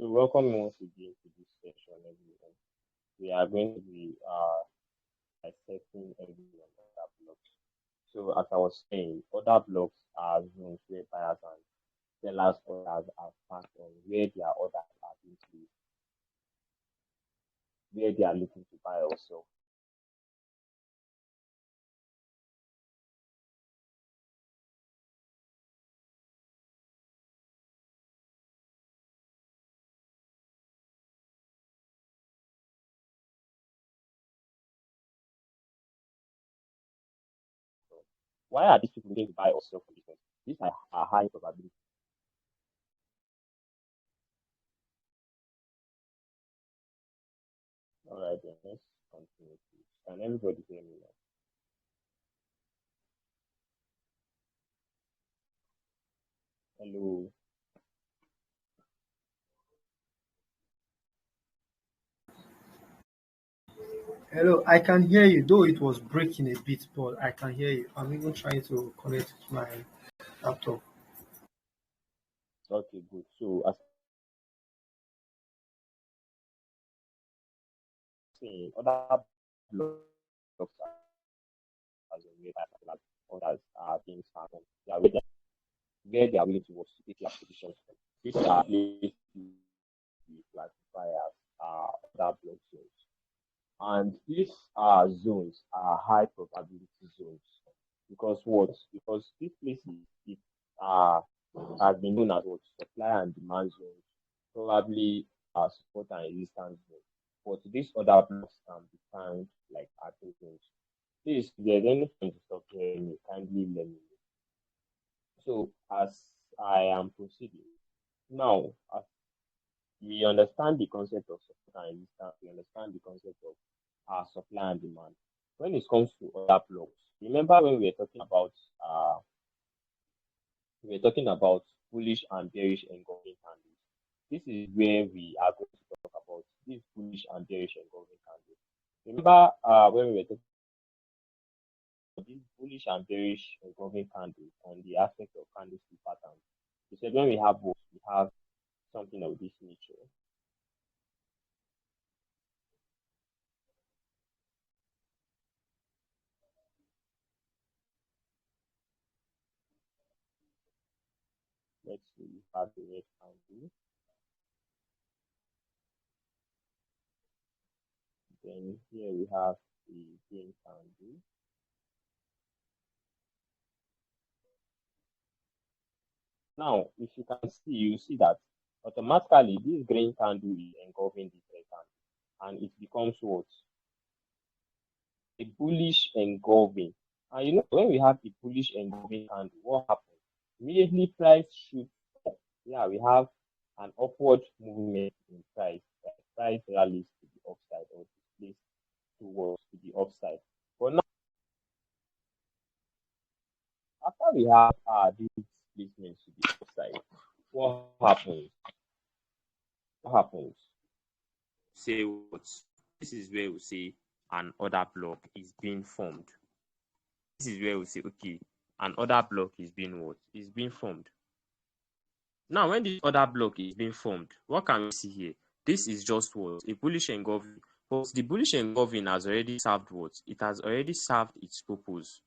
So welcome once again to this session, everyone. We are going to be dissecting everyone order blocks. So as I was saying, order blocks are zones where buyers and sellers orders are passed on where their orders are being placed, where they are looking to buy or sell. Why are these people looking to buy or sell for business? These are high probability. All right, then let's continue. Please. Can everybody hear me now? Hello. Hello, I can hear you, though it was breaking a bit, but I can hear you. I'm even trying to connect to my laptop. Okay, good. So as saying, other blocks as a way by others are being started. Where they are willing to watch to take their positions. These are places we classify as other block zones. And these zones are high probability zones. Because what? Because these places it uh, has been known as what supply and demand zones, probably support and resistance zones. But these other blocks can be found like active zones. Please, if there's anything to stop hearing me, kindly let me know. So as I am proceeding, now as we understand the concept of supply and resistance, we understand the concept of supply and demand. When it comes to other blocks, remember when we were talking about bullish and bearish engulfing candles. This is where we are going to talk about this bullish and bearish engulfing candles. Remember when we were talking about this bullish and bearish engulfing candles on the aspect of candlestick patterns. We said when we have both, we have something of this nature. Let's see, we have the red candle. Then here we have the green candle. Now, if you can see, you see that automatically this green candle is engulfing this red candle, and it becomes what? A bullish engulfing. And you know, when we have a bullish engulfing candle, what happens? Immediately price shoots up. Yeah, we have an upward movement in price. Price rallies to the upside or displays towards to the upside. But now, after we have these displacements to the upside, what happens? What happens? Say what? This is where we say an order block is being formed. This is where we say, okay, an order block is being what? Is being formed. Now, when this order block is being formed, what can we see here? This is just what? A bullish engulfing. But the bullish engulfing has already served what? It has already served its purpose.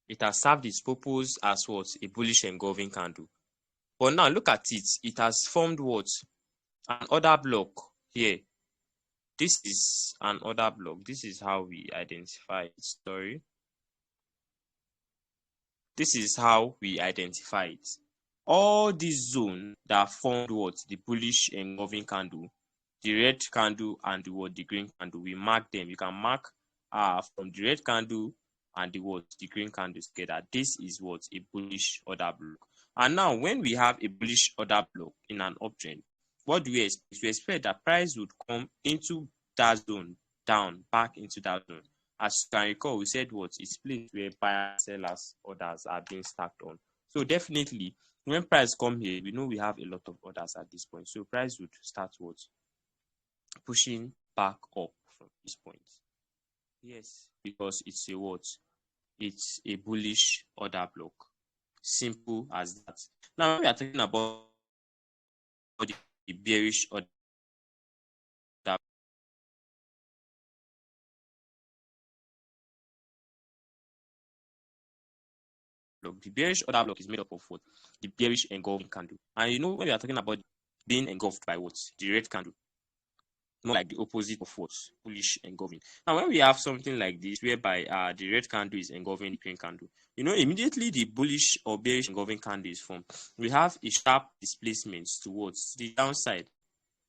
It has served its purpose as what? A bullish engulfing candle. But now look at it. It has formed what? An order block here. This is an order block. This is how we identify it. Sorry. This is how we identify it. All these zones that formed what? The bullish engulfing candle, the red candle and the green candle. We mark them. You can mark from the red candle and the green candle together. This is what? A bullish order block. And now when we have a bullish order block in an uptrend, what do we expect? We expect that price would come into that zone, down, back into that zone. As you can recall, we said what? It's place where buyers, sellers, orders are being stacked on. So definitely, when price come here, we know we have a lot of orders at this point. So price would start what? Pushing back up from this point. Yes, because it's a what? It's a bullish order block. Simple as that. Now, when we are talking about the bearish order block, the bearish order block is made up of what? The bearish engulfing candle. And you know, when we are talking about being engulfed by what? The red candle. Not like the opposite of what? Bullish engulfing. Now, when we have something like this, whereby the red candle is engulfing the green candle, you know, immediately the bullish or bearish engulfing candle is formed. We have a sharp displacement towards the downside.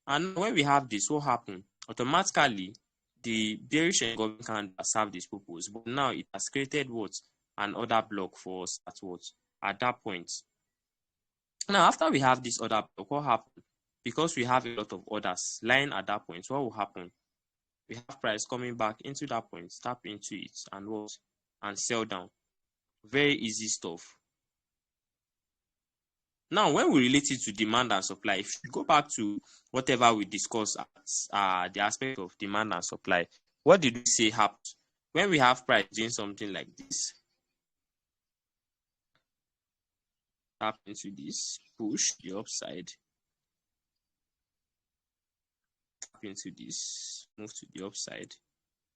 And when we have this, what happens? Automatically, the bearish engulfing candle has served this purpose, but now it has created what? An order block for us at what? At that point. Now, after we have this order block, what happens? Because we have a lot of orders lying at that point, what will happen? We have price coming back into that point, tap into it, and what? And sell down. Very easy stuff. Now, when we relate it to demand and supply, if you go back to whatever we discussed at the aspect of demand and supply, what did we say happens? When we have price doing something like this, tap into this, push the upside, tap into this, move to the upside,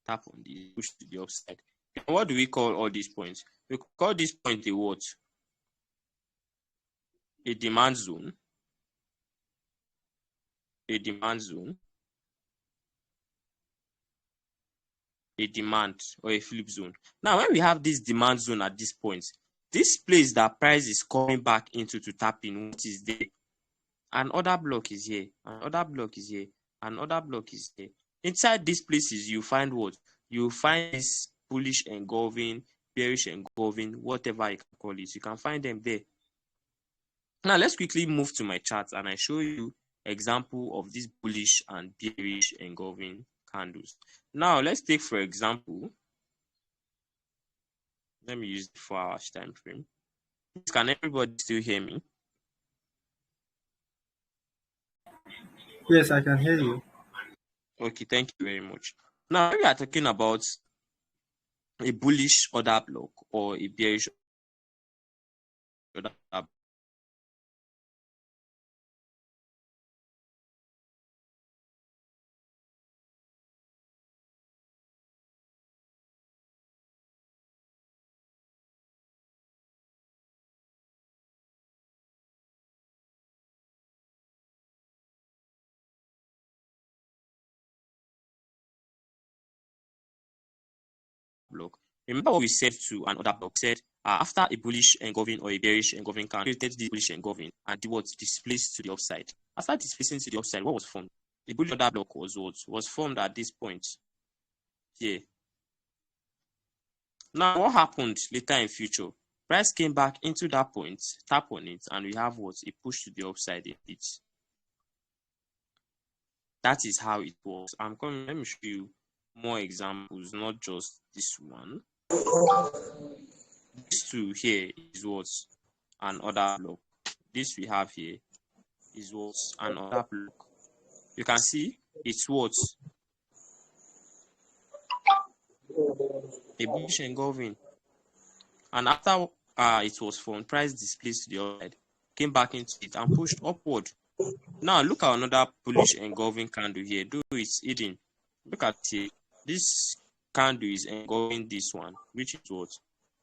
tap on this, push to the upside. And what do we call all these points? We call this point a what? A demand zone, a demand zone, a demand or a flip zone. Now, when we have this demand zone at this point, this place that price is coming back into to tap in, what is there? An order block is here, an order block is here, an order block is here. Inside these places, you find what? You find this bullish engulfing, bearish engulfing, whatever you can call it. You can find them there. Now, let's quickly move to my chart and I show you example of this bullish and bearish engulfing candles. Now, let's take, for example, let me use the 4 hours time frame. Can everybody still hear me? Yes, I can hear you. Okay, thank you very much. Now, we are talking about a bullish order block or a bearish order block. Block. Remember what we said to an order block? Said after a bullish engulfing or a bearish engulfing can created the bullish engulfing and the what displaced to the upside. After displacing to the upside, what was formed? The bullish order block was formed at this point here. Now, what happened later in future? Price came back into that point, tap on it, and we have what? A push to the upside in it. That is how it works. Let me show you more examples, not just this one. This two here is what? An order block. This we have here is what? An order block. You can see it's what? A bullish engulfing. And after it was formed, price displaced to the upside, came back into it and pushed upward. Now look at another bullish engulfing candle here, though it's hidden. Look at it. This candle is engulfing this one, which is what?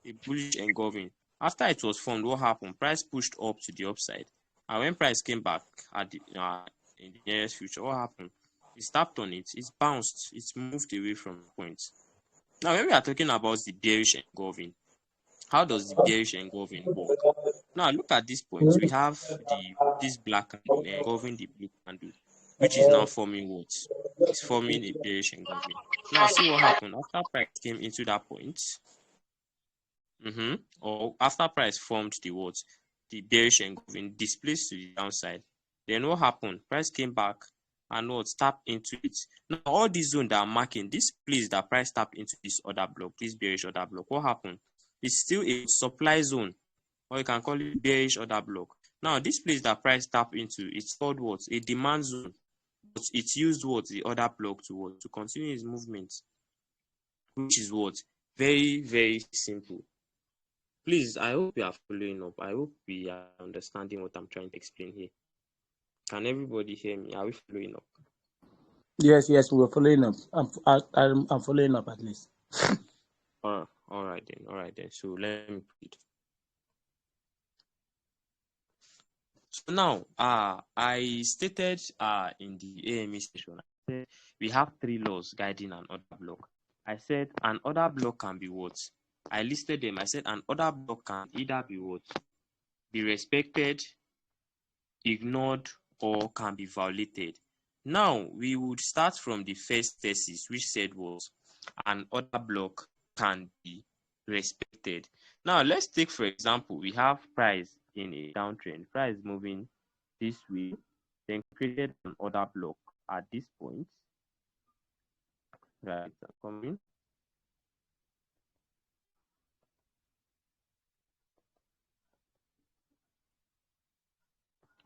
A bullish engulfing. After it was formed, what happened? Price pushed up to the upside. And when price came back at the, in the nearest future, what happened? It tapped on it, it bounced, it moved away from the point. Now, when we are talking about the bearish engulfing, how does the bearish engulfing work? Now, look at this point. We have this black candle engulfing the blue candle, which is now forming what? It's forming a bearish engulfing. Now, see what happened after price came into that point. Or after price formed the what? The bearish engulfing displaced to the downside. Then what happened? Price came back and what? Tap into it. Now, all these zones that are marking, this place that price tapped into this order block, this bearish order block, what happened? It's still a supply zone, or you can call it bearish order block. Now, this place that price tap into, it's called what? A demand zone. But it used what? The order block to what? To continue its movement, which is what? Very, very simple. Please, I hope you are following up. I hope we are understanding what I'm trying to explain here. Can everybody hear me? Are we following up? Yes, we're following up. I'm following up at least. All right then. So let me read. So now, I stated in the AME session, I said we have 3 laws guiding an order block. I said an order block can be what? I listed them. I said an order block can either be what? Be respected, ignored, or can be violated. Now, we would start from the first thesis, which said was an order block can be respected. Now, let's take, for example, we have price in a downtrend. Price moving this way, then created an order block at this point. Right, coming.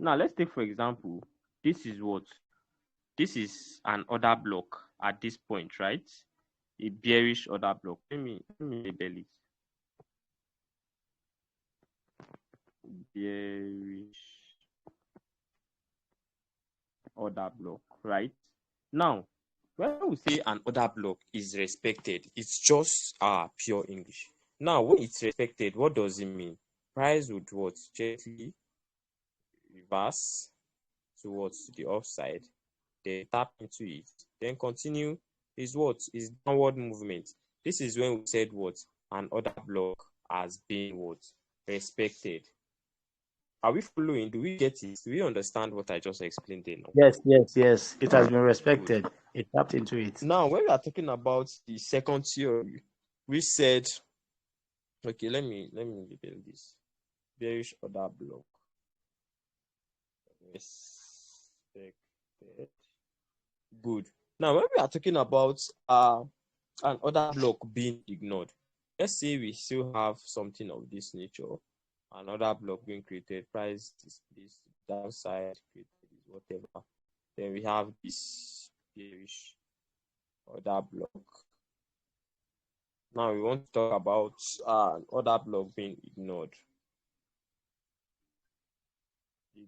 Now, let's take, for example, this is what? This is an order block at this point, right? A bearish order block. Let me label it. Bearish order block, right? Now, when we say an order block is respected, it's just pure English. Now, when it's respected, what does it mean? Price would what? Gently reverse towards the upside, then tap into it, then continue is what? Is downward movement. This is when we said what? An order block has been what? Respected. Are we following? Do we get it? Do we understand what I just explained there now? Yes. It has been respected. Good. It tapped into it. Now, when we are talking about the second theory, we said, okay, let me label this. Bearish order block. Respected. Good. Now, when we are talking about an order block being ignored, let's say we still have something of this nature. Another block being created, price is this downside, created is whatever. Then we have this bearish order block. Now we want to talk about an order block being ignored.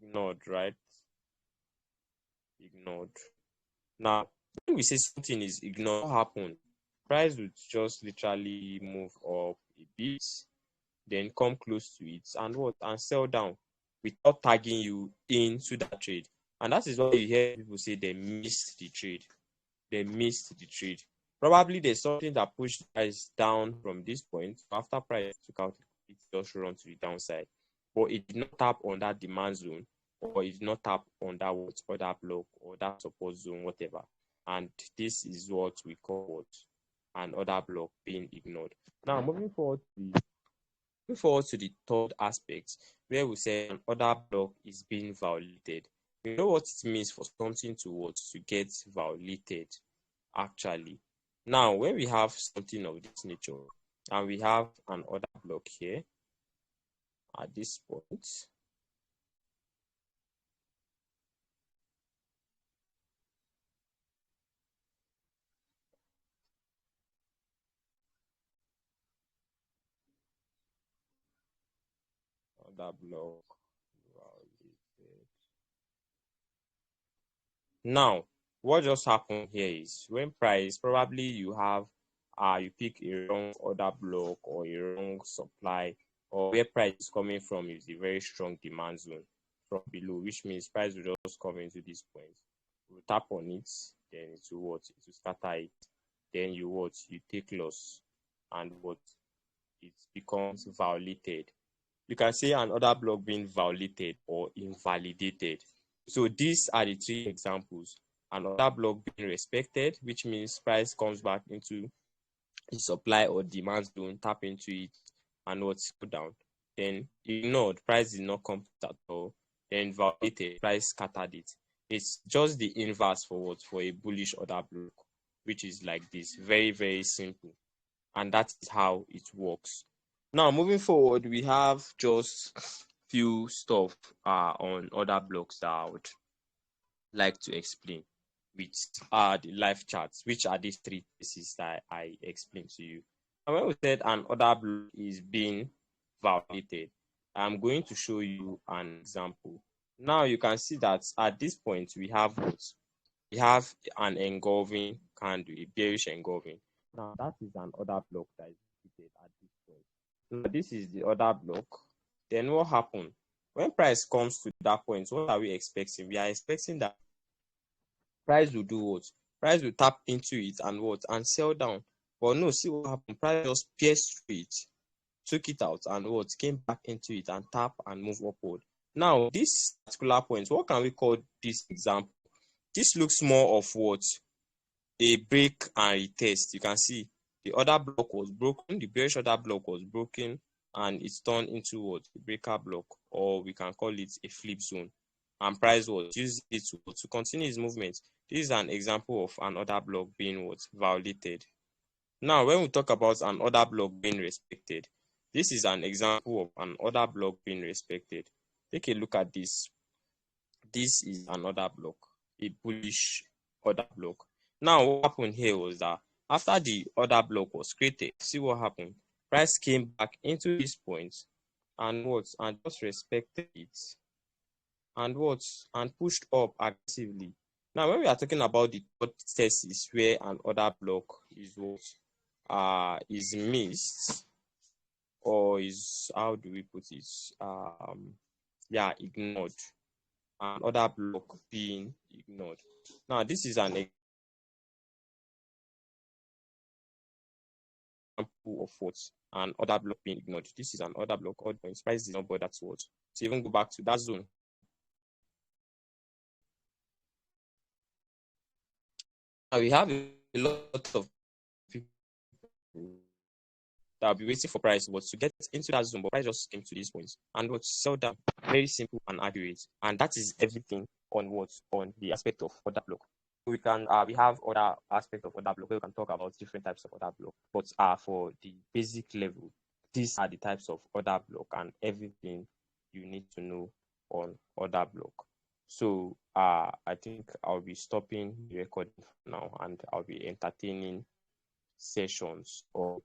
Ignored, right? Ignored. Now, when we say something is ignored, what happened? Price would just literally move up a bit, then come close to it and what? And sell down without tagging you into that trade. And that is why you hear people say they missed the trade. They missed the trade. Probably there's something that pushed price down from this point. After price took out, it just run to the downside. But it did not tap on that demand zone, or it did not tap on that what order block or that support zone, whatever. And this is what we call what? An order block being ignored. Now moving forward to the third aspect, where we say an order block is being violated. You know what it means for something to get violated, actually. Now, when we have something of this nature, and we have an order block here, at this point, order block violated. Now, what just happened here is when price, probably you have you pick a wrong order block or a wrong supply, or where price is coming from is a very strong demand zone from below, which means price will just come into this point. You tap on it, then it will what? It will scatter it. Then you take loss, and it becomes violated. You can say an order block being violated or invalidated. So these are the 3 examples. An order block being respected, which means price comes back into the supply or demand zone, tap into it, and go down. Then ignored, price did not come at all. Then violated, price scattered it. It's just the inverse for a bullish order block, which is like this. Very, very simple. And that is how it works. Now, moving forward, we have just few stuff on order blocks that I would like to explain with the live charts, which are these 3 cases that I explained to you. And when we said an order block is being validated. I'm going to show you an example. Now you can see that at this point we have what? We have an engulfing candle, a bearish engulfing. Now that is an order block that is repeated at this point. Now this is the order block. Then what happened? When price comes to that point, what are we expecting? We are expecting that price will do what? Price will tap into it and what? And sell down. But no, see what happened? Price just pierced through it, took it out, and what? Came back into it and tap and move upward. Now, this particular point, what can we call this example? This looks more of what? A break and retest. You can see the order block was broken, the bearish order block was broken, and it's turned into what? A breaker block, or we can call it a flip zone. And price was used it to continue its movement. This is an example of an order block being what? Violated. Now, when we talk about an order block being respected, this is an example of an order block being respected. Take a look at this. This is an order block, a bullish order block. Now, what happened here was that after the order block was created, see what happened? Price came back into this point and what? And just respected it. And what? And pushed up aggressively. Now, when we are talking about the third thesis where an order block is what? Is missed, or is, how do we put it? Ignored. An order block being ignored. Now, this is an example of what? An order block being ignored. This is an order block. All points. Price is not bother to what? So even go back to that zone. Now we have a lot of people that will be waiting for price but to get into that zone, but price just came to these points and what? Sell down. Very simple and accurate. And that is everything on what? On the aspect of order block. We can we have other aspects of order block where we can talk about different types of order block, but for the basic level, these are the types of order block and everything you need to know on order block. So I think I'll be stopping the recording now and I'll be entertaining sessions or